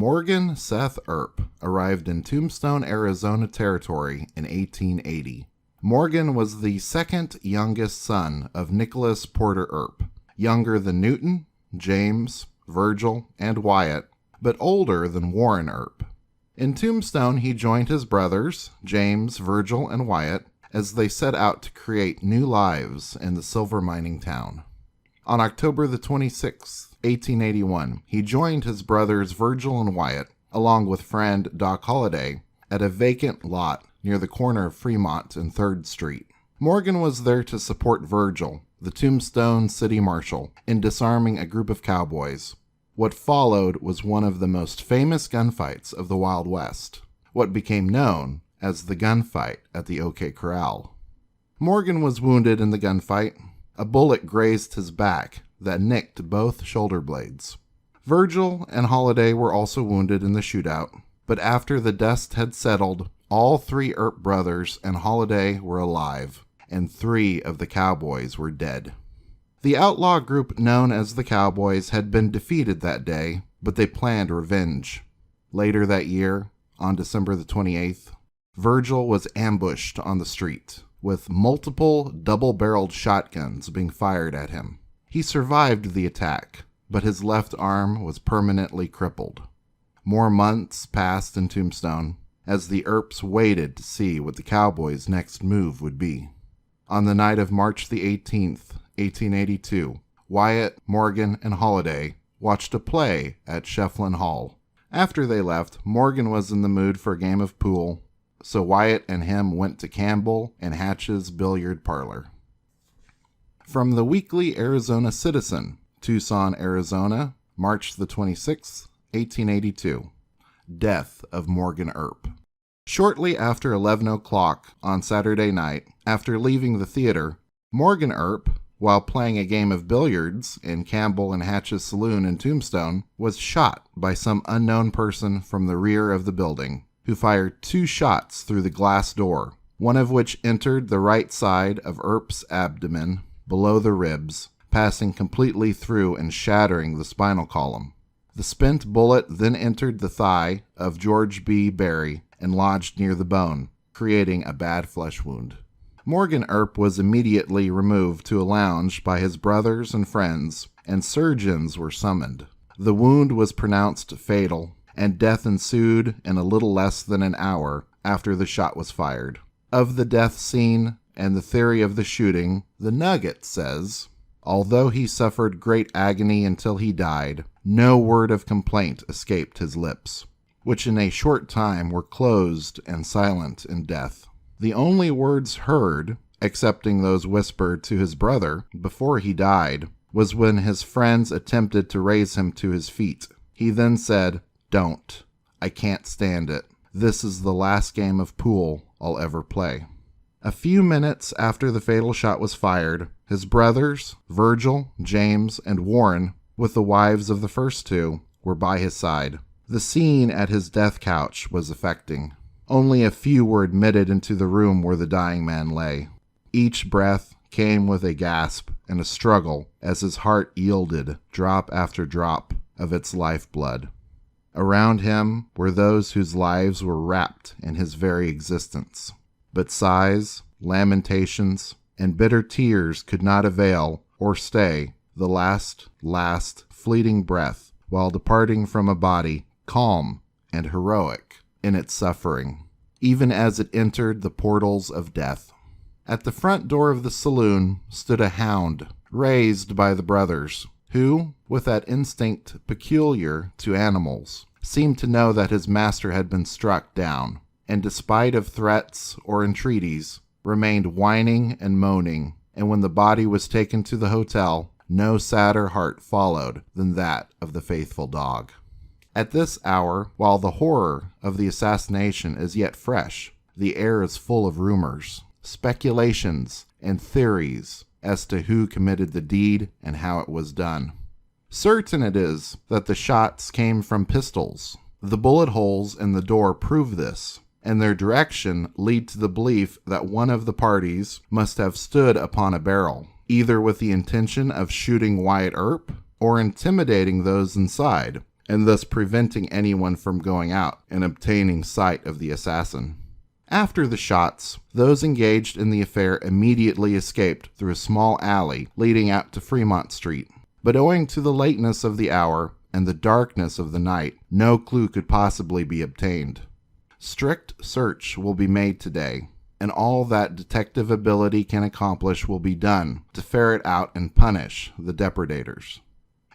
Morgan Seth Earp arrived in Tombstone, Arizona Territory in 1880. Morgan was the second youngest son of Nicholas Porter Earp, younger than Newton, James, Virgil, and Wyatt, but older than Warren Earp. In Tombstone, he joined his brothers, James, Virgil, and Wyatt, as they set out to create new lives in the silver mining town. On October the 26th, 1881, he joined his brothers Virgil and Wyatt, along with friend Doc Holliday, at a vacant lot near the corner of Fremont and 3rd Street. Morgan was there to support Virgil, the Tombstone city marshal, in disarming a group of cowboys. What followed was one of the most famous gunfights of the Wild West, what became known as the gunfight at the OK Corral. Morgan was wounded in the gunfight. A bullet grazed his back that nicked both shoulder blades. Virgil and Holliday were also wounded in the shootout, but after the dust had settled, all 3 Earp brothers and Holliday were alive, and 3 of the cowboys were dead. The outlaw group known as the Cowboys had been defeated that day, but they planned revenge. Later that year, on December the 28th, Virgil was ambushed on the street, with multiple double-barreled shotguns being fired at him. He survived the attack, but his left arm was permanently crippled. More months passed in Tombstone, as the Earps waited to see what the Cowboys' next move would be. On the night of March the 18th, 1882, Wyatt, Morgan, and Holliday watched a play at Shefflin Hall. After they left, Morgan was in the mood for a game of pool, so Wyatt and him went to Campbell and Hatch's billiard parlor. From the Weekly Arizona Citizen, Tucson, Arizona, March the 26th, 1882. Death of Morgan Earp. Shortly after 11 o'clock on Saturday night, after leaving the theater, Morgan Earp, while playing a game of billiards in Campbell and Hatch's saloon in Tombstone, was shot by some unknown person from the rear of the building, who fired 2 shots through the glass door, one of which entered the right side of Earp's abdomen, below the ribs, passing completely through and shattering the spinal column. The spent bullet then entered the thigh of George B. Berry and lodged near the bone, creating a bad flesh wound. Morgan Earp was immediately removed to a lounge by his brothers and friends, and surgeons were summoned. The wound was pronounced fatal, and death ensued in a little less than an hour after the shot was fired. Of the death scene and the theory of the shooting, the Nugget says, although he suffered great agony until he died, no word of complaint escaped his lips, which in a short time were closed and silent in death. The only words heard, excepting those whispered to his brother before he died, was when his friends attempted to raise him to his feet. He then said, "Don't. I can't stand it. This is the last game of pool I'll ever play." A few minutes after the fatal shot was fired, his brothers, Virgil, James, and Warren, with the wives of the first 2, were by his side. The scene at his death couch was affecting. Only a few were admitted into the room where the dying man lay. Each breath came with a gasp and a struggle as his heart yielded drop after drop of its lifeblood. Around him were those whose lives were wrapped in his very existence. But sighs, lamentations, and bitter tears could not avail or stay the last fleeting breath while departing from a body calm and heroic in its suffering, even as it entered the portals of death. At the front door of the saloon stood a hound, raised by the brothers, who, with that instinct peculiar to animals, seemed to know that his master had been struck down, and despite of threats or entreaties, remained whining and moaning, and when the body was taken to the hotel, no sadder heart followed than that of the faithful dog. At this hour, while the horror of the assassination is yet fresh, the air is full of rumors, speculations, and theories as to who committed the deed and how it was done. Certain it is that the shots came from pistols. The bullet holes in the door prove this, and their direction lead to the belief that one of the parties must have stood upon a barrel, either with the intention of shooting Wyatt Earp or intimidating those inside, and thus preventing anyone from going out and obtaining sight of the assassin. After the shots, those engaged in the affair immediately escaped through a small alley leading out to Fremont Street. But owing to the lateness of the hour and the darkness of the night, no clue could possibly be obtained. Strict search will be made today, and all that detective ability can accomplish will be done to ferret out and punish the depredators.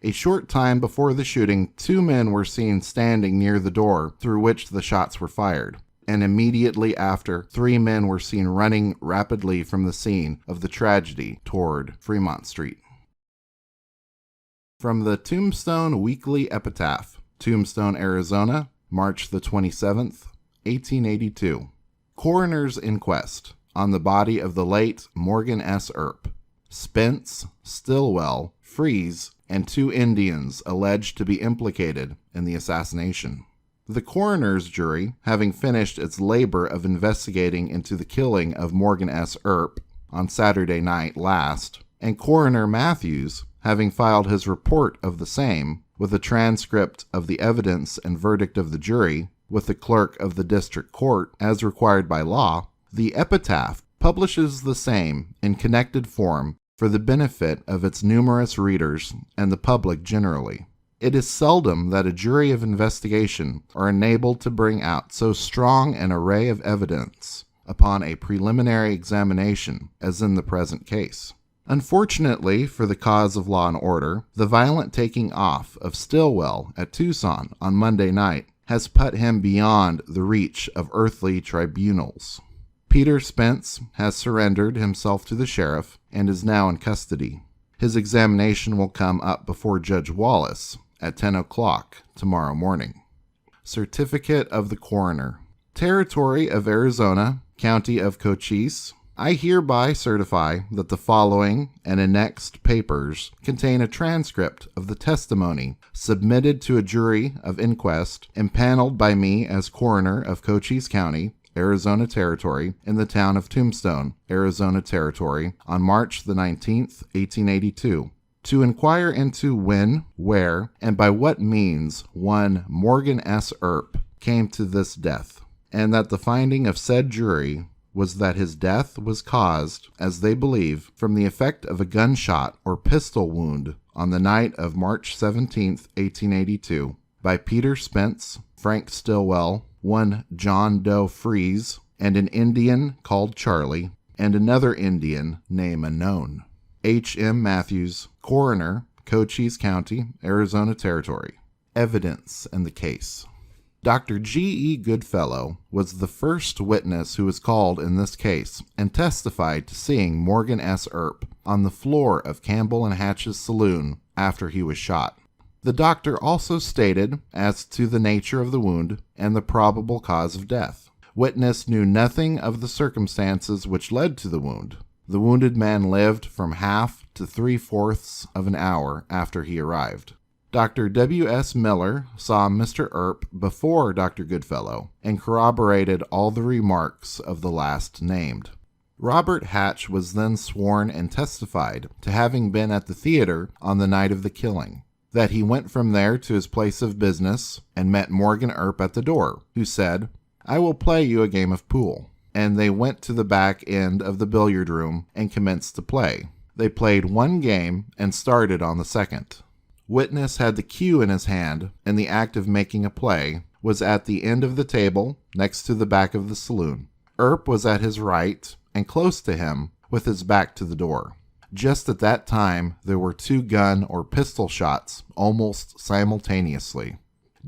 A short time before the shooting, 2 men were seen standing near the door through which the shots were fired, and immediately after, 3 men were seen running rapidly from the scene of the tragedy toward Fremont Street. From the Tombstone Weekly Epitaph, Tombstone, Arizona, March the 27th, 1882. Coroner's inquest on the body of the late Morgan S. Earp. Spence, Stillwell, Freeze, and 2 Indians alleged to be implicated in the assassination. The coroner's jury, having finished its labor of investigating into the killing of Morgan S. Earp on Saturday night last, and Coroner Matthews, having filed his report of the same, with a transcript of the evidence and verdict of the jury, with the clerk of the district court as required by law, the Epitaph publishes the same in connected form for the benefit of its numerous readers and the public generally. It is seldom that a jury of investigation are enabled to bring out so strong an array of evidence upon a preliminary examination as in the present case. Unfortunately for the cause of law and order, the violent taking off of Stillwell at Tucson on Monday night has put him beyond the reach of earthly tribunals. Peter Spence has surrendered himself to the sheriff and is now in custody. His examination will come up before Judge Wallace at 10 o'clock tomorrow morning. Certificate of the Coroner. Territory of Arizona, County of Cochise, I hereby certify that the following and annexed papers contain a transcript of the testimony submitted to a jury of inquest impaneled by me as coroner of Cochise County, Arizona Territory, in the town of Tombstone, Arizona Territory, on March the 19th, 1882, to inquire into when, where, and by what means one Morgan S. Earp came to this death, and that the finding of said jury was that his death was caused, as they believe, from the effect of a gunshot or pistol wound on the night of March 17, 1882, by Peter Spence, Frank Stillwell, one John Doe Freeze, and an Indian called Charlie, and another Indian, name unknown. H. M. Matthews, Coroner, Cochise County, Arizona Territory. Evidence in the case. Dr. G. E. Goodfellow was the first witness who was called in this case and testified to seeing Morgan S. Earp on the floor of Campbell and Hatch's saloon after he was shot. The doctor also stated as to the nature of the wound and the probable cause of death. Witness knew nothing of the circumstances which led to the wound. The wounded man lived from half to 3/4 of an hour after he arrived. Dr. W. S. Miller saw Mr. Earp before Dr. Goodfellow and corroborated all the remarks of the last named. Robert Hatch was then sworn and testified to having been at the theater on the night of the killing, that he went from there to his place of business and met Morgan Earp at the door, who said, "I will play you a game of pool." And they went to the back end of the billiard room and commenced to play. They played one game and started on the second. Witness had the cue in his hand, and the act of making a play was at the end of the table next to the back of the saloon. Earp was at his right and close to him with his back to the door. Just at that time, there were 2 gun or pistol shots almost simultaneously.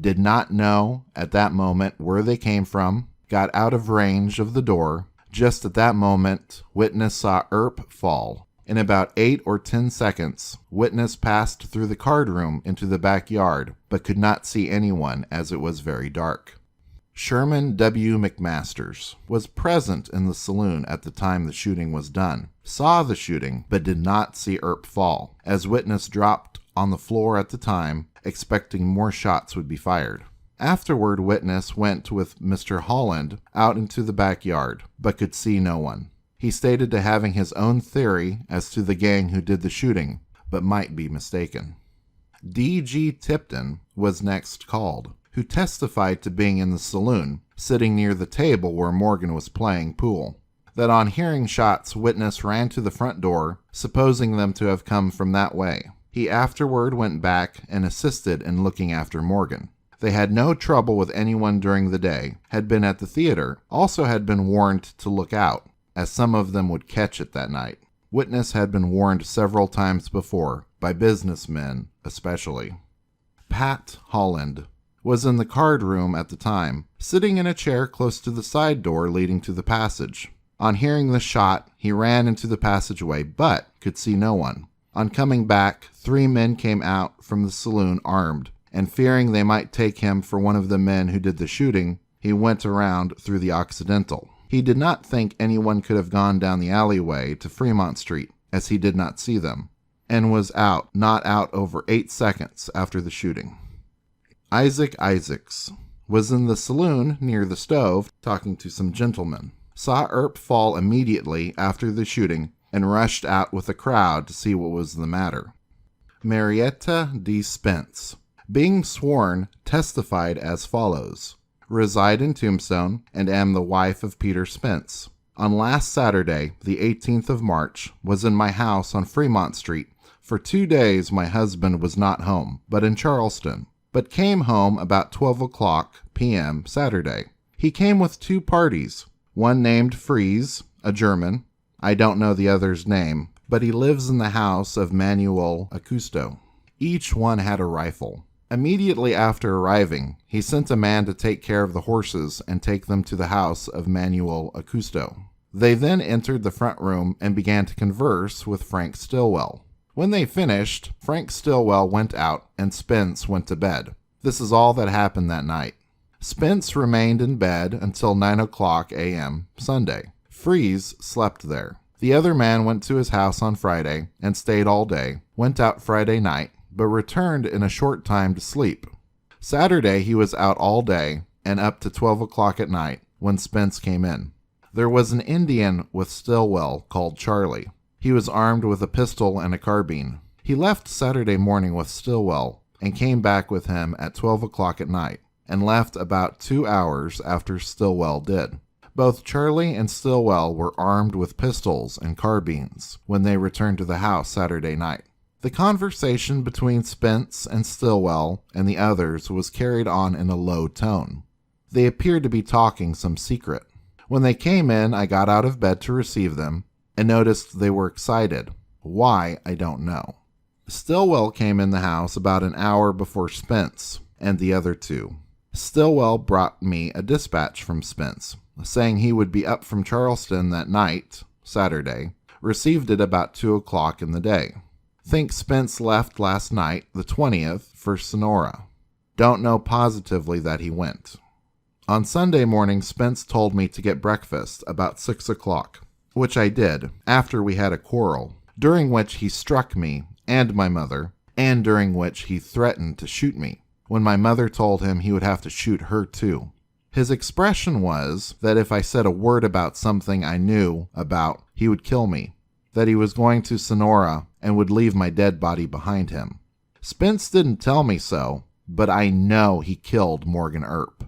Did not know at that moment where they came from, got out of range of the door. Just at that moment, witness saw Earp fall. In about 8 or 10 seconds, witness passed through the card room into the backyard, but could not see anyone as it was very dark. Sherman W. McMasters was present in the saloon at the time the shooting was done, saw the shooting, but did not see Earp fall, as witness dropped on the floor at the time, expecting more shots would be fired. Afterward, witness went with Mr. Holland out into the backyard, but could see no one. He stated to having his own theory as to the gang who did the shooting, but might be mistaken. D.G. Tipton was next called, who testified to being in the saloon, sitting near the table where Morgan was playing pool. That on hearing shots, witness ran to the front door, supposing them to have come from that way. He afterward went back and assisted in looking after Morgan. They had no trouble with anyone during the day, had been at the theater, also had been warned to look out, as some of them would catch it that night. Witness had been warned several times before, by businessmen especially. Pat Holland was in the card room at the time, sitting in a chair close to the side door leading to the passage. On hearing the shot, he ran into the passageway, but could see no one. On coming back, 3 men came out from the saloon armed, and fearing they might take him for one of the men who did the shooting, he went around through the Occidental. He did not think anyone could have gone down the alleyway to Fremont Street, as he did not see them, and was not out over 8 seconds after the shooting. Isaac Isaacs was in the saloon near the stove talking to some gentlemen. Saw Earp fall immediately after the shooting and rushed out with a crowd to see what was the matter. Marietta D. Spence, being sworn, testified as follows. Reside in Tombstone and am the wife of Peter Spence. On last Saturday, the 18th of March, was in my house on Fremont Street. For 2 days my husband was not home, but in Charleston, but came home about 12 o'clock p.m. Saturday. He came with 2 parties, one named Fries, a German. I don't know the other's name, but he lives in the house of Manuel Acusto. Each one had a rifle. Immediately after arriving, he sent a man to take care of the horses and take them to the house of Manuel Acusto. They then entered the front room and began to converse with Frank Stillwell. When they finished, Frank Stillwell went out and Spence went to bed. This is all that happened that night. Spence remained in bed until 9 o'clock a.m. Sunday. Fries slept there. The other man went to his house on Friday and stayed all day, went out Friday night, but returned in a short time to sleep. Saturday he was out all day and up to 12 o'clock at night when Spence came in. There was an Indian with Stillwell called Charlie. He was armed with a pistol and a carbine. He left Saturday morning with Stillwell and came back with him at 12 o'clock at night, and left about 2 hours after Stillwell did. Both Charlie and Stillwell were armed with pistols and carbines when they returned to the house Saturday night. The conversation between Spence and Stillwell and the others was carried on in a low tone. They appeared to be talking some secret. When they came in, I got out of bed to receive them and noticed they were excited. Why, I don't know. Stillwell came in the house about an hour before Spence and the other 2. Stillwell brought me a dispatch from Spence, saying he would be up from Charleston that night, Saturday. Received it about 2 o'clock in the day. Think Spence left last night, the 20th, for Sonora. Don't know positively that he went. On Sunday morning, Spence told me to get breakfast about 6 o'clock, which I did, after we had a quarrel, during which he struck me and my mother, and during which he threatened to shoot me, when my mother told him he would have to shoot her too. His expression was that if I said a word about something I knew about, he would kill me, that he was going to Sonora and would leave my dead body behind him. Spence didn't tell me so, but I know he killed Morgan Earp.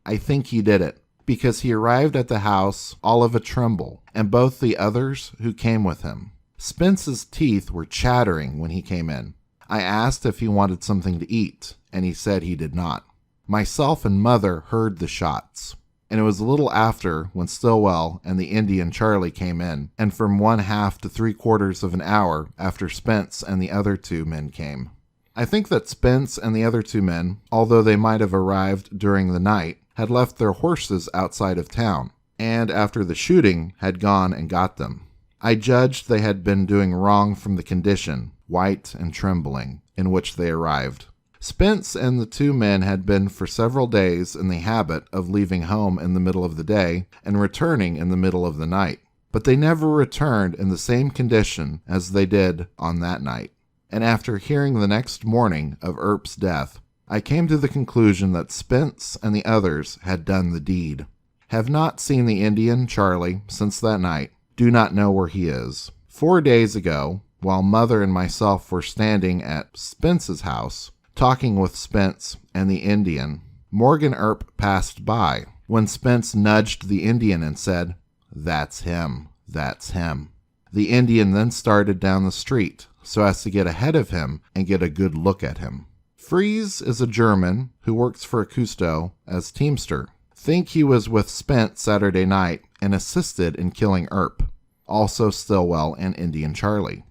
I think he did it, because he arrived at the house all of a tremble, and both the others who came with him. Spence's teeth were chattering when he came in. I asked if he wanted something to eat, and he said he did not. Myself and mother heard the shots, and it was a little after when Stillwell and the Indian Charlie came in, and from 1/2 to 3/4 of an hour after Spence and the other 2 men came. I think that Spence and the other 2 men, although they might have arrived during the night, had left their horses outside of town, and after the shooting had gone and got them. I judged they had been doing wrong from the condition, white and trembling, in which they arrived. Spence and the 2 men had been for several days in the habit of leaving home in the middle of the day and returning in the middle of the night, but they never returned in the same condition as they did on that night. And after hearing the next morning of Earp's death, I came to the conclusion that Spence and the others had done the deed. Have not seen the Indian Charlie since that night. Do not know where he is. 4 days ago, while Mother and myself were standing at Spence's house, talking with Spence and the Indian, Morgan Earp passed by, when Spence nudged the Indian and said, "That's him, that's him." The Indian then started down the street so as to get ahead of him and get a good look at him. Fries is a German who works for a Cousteau as teamster. Think he was with Spence Saturday night and assisted in killing Earp, also Stillwell and Indian Charlie.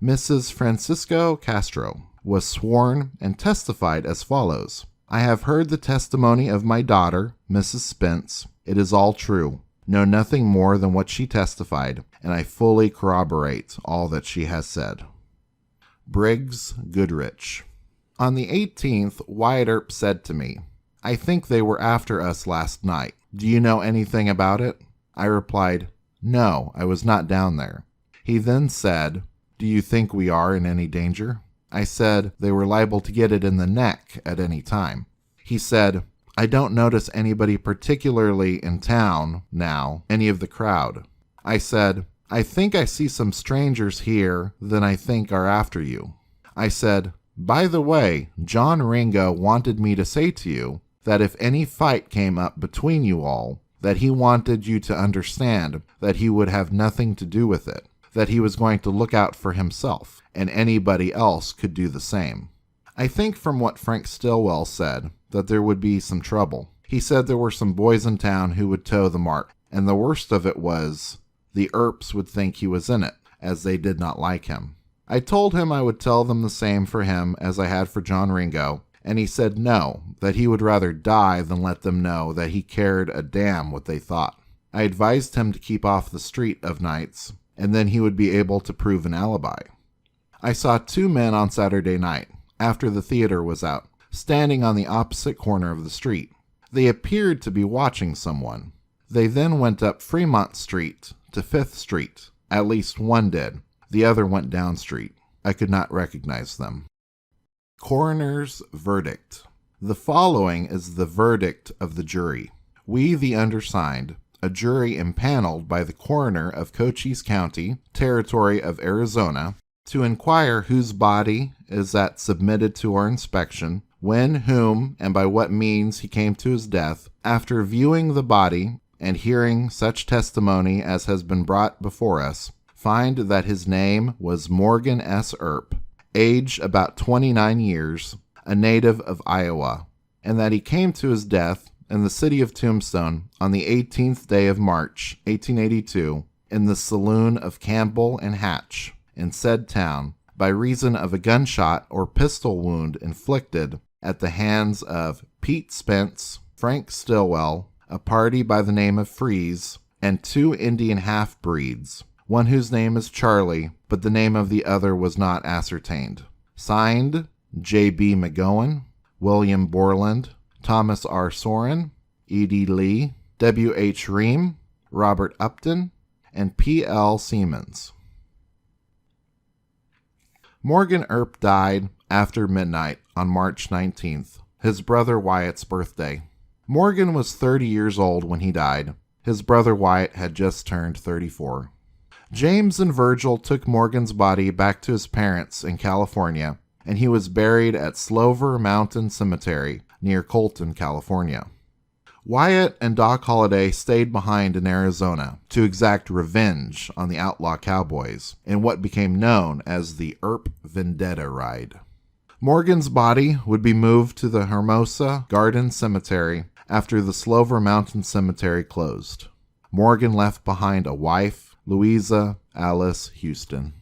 Mrs. Francisco Castro was sworn and testified as follows. "I have heard the testimony of my daughter, Mrs. Spence. It is all true. Know nothing more than what she testified, and I fully corroborate all that she has said." Briggs Goodrich. On the 18th, Wyatt Earp said to me, "I think they were after us last night. Do you know anything about it?" I replied, "No, I was not down there." He then said, "Do you think we are in any danger?" I said they were liable to get it in the neck at any time. He said, "I don't notice anybody particularly in town now, any of the crowd." I said, "I think I see some strangers here that I think are after you." I said, "By the way, John Ringo wanted me to say to you that if any fight came up between you all, that he wanted you to understand that he would have nothing to do with it, that he was going to look out for himself, and anybody else could do the same." I think from what Frank Stillwell said that there would be some trouble. He said there were some boys in town who would toe the mark, and the worst of it was the Earps would think he was in it, as they did not like him. I told him I would tell them the same for him as I had for John Ringo, and he said no, that he would rather die than let them know that he cared a damn what they thought. I advised him to keep off the street of nights, and then he would be able to prove an alibi. I saw two men on Saturday night, after the theater was out, standing on the opposite corner of the street. They appeared to be watching someone. They then went up Fremont Street to 5th Street. At least one did. The other went down street. I could not recognize them. Coroner's verdict. The following is the verdict of the jury. We, the undersigned, a jury impaneled by the coroner of Cochise County, territory of Arizona, to inquire whose body is that submitted to our inspection, when, whom, and by what means he came to his death, after viewing the body and hearing such testimony as has been brought before us, find that his name was Morgan S. Earp, age about 29 years, a native of Iowa, and that he came to his death in the city of Tombstone on the 18th day of March, 1882, in the saloon of Campbell and Hatch, in said town, by reason of a gunshot or pistol wound inflicted at the hands of Pete Spence, Frank Stillwell, a party by the name of Fries, and two Indian half-breeds, one whose name is Charlie, but the name of the other was not ascertained. Signed, J.B. McGowan, William Borland, Thomas R. Soren, E.D. Lee, W.H. Ream, Robert Upton, and P.L. Siemens. Morgan Earp died after midnight on March 19th, his brother Wyatt's birthday. Morgan was 30 years old when he died. His brother Wyatt had just turned 34. James and Virgil took Morgan's body back to his parents in California, and he was buried at Slover Mountain Cemetery near Colton, California. Wyatt and Doc Holliday stayed behind in Arizona to exact revenge on the outlaw cowboys in what became known as the Earp Vendetta Ride. Morgan's body would be moved to the Hermosa Garden Cemetery after the Slover Mountain Cemetery closed. Morgan left behind a wife, Louisa Alice Houston.